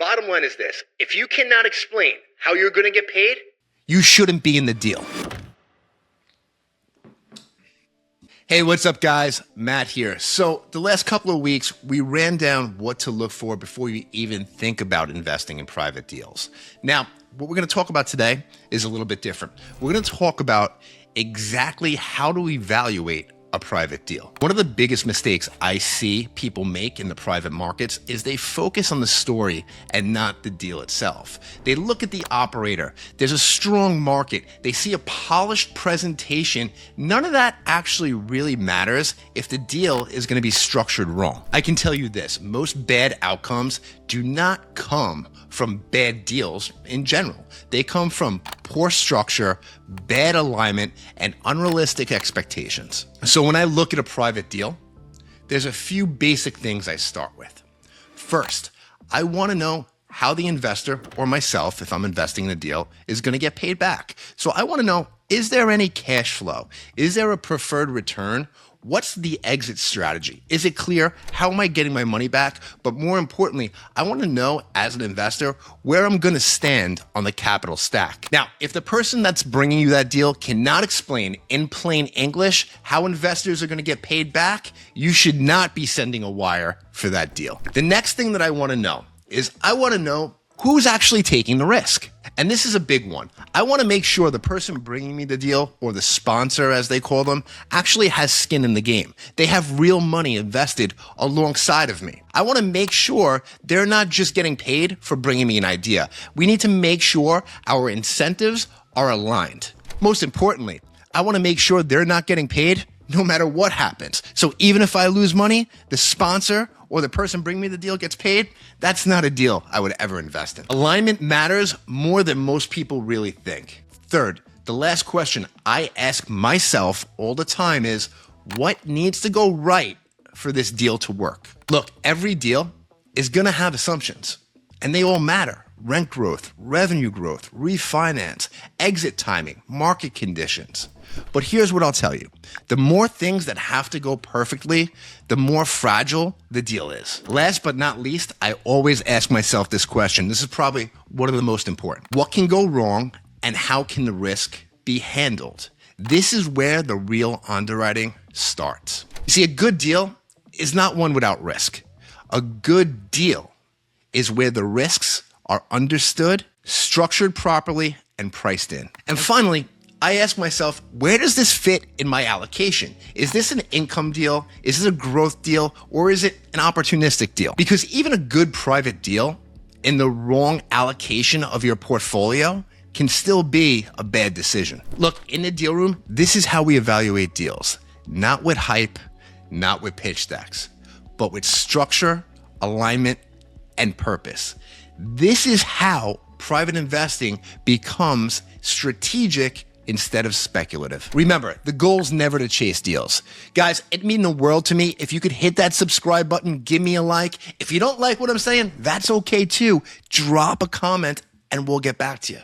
bottom line is this. If you cannot explain how you're going to get paid, you shouldn't be in the deal. Hey, what's up, guys? Matt here. So the last couple of weeks, we ran down what to look for before you even think about investing in private deals. Now, what we're going to talk about today is a little bit different. We're going to talk about exactly how to evaluate a private deal. One of the biggest mistakes I see people make in the private markets is they focus on the story and not the deal itself. They look at the operator. There's a strong market. They see a polished presentation. None of that actually really matters if the deal is going to be structured wrong. I can tell you this, most bad outcomes do not come from bad deals in general. They come from poor structure, bad alignment, and unrealistic expectations. So when I look at a private deal, there's a few basic things I start with. First, I want to know how the investor, or myself, if I'm investing in a deal, is going to get paid back. So I want to know, is there any cash flow? Is there a preferred return? What's the exit strategy? Is it clear? How am I getting my money back? But more importantly, I want to know as an investor where I'm going to stand on the capital stack. Now, if the person that's bringing you that deal cannot explain in plain English how investors are going to get paid back, you should not be sending a wire for that deal. The next thing that I want to know is I want to know who's actually taking the risk. And this is a big one. I want to make sure the person bringing me the deal, or the sponsor as they call them, actually has skin in the game. They have real money invested alongside of me. I want to make sure they're not just getting paid for bringing me an idea. We need to make sure our incentives are aligned. Most importantly, I want to make sure they're not getting paid no matter what happens. So even if I lose money, the sponsor or the person bringing me the deal gets paid, that's not a deal I would ever invest in. Alignment matters more than most people really think. Third, the last question I ask myself all the time is, what needs to go right for this deal to work? Look, every deal is gonna have assumptions, and they all matter. Rent growth, revenue growth, refinance, exit timing, market conditions. But here's what I'll tell you. The more things that have to go perfectly, the more fragile the deal is. Last but not least, I always ask myself this question. This is probably one of the most important. What can go wrong and how can the risk be handled? This is where the real underwriting starts. You see, a good deal is not one without risk. A good deal is where the risks are understood, structured properly, and priced in. And finally, I ask myself, where does this fit in my allocation? Is this an income deal? Is this a growth deal? Or is it an opportunistic deal? Because even a good private deal in the wrong allocation of your portfolio can still be a bad decision. Look, in the deal room, this is how we evaluate deals. Not with hype, not with pitch decks, but with structure, alignment, and purpose. This is how private investing becomes strategic instead of speculative. Remember, the goal is never to chase deals. Guys, it'd mean the world to me if you could hit that subscribe button, give me a like. If you don't like what I'm saying, that's okay too. Drop a comment and we'll get back to you.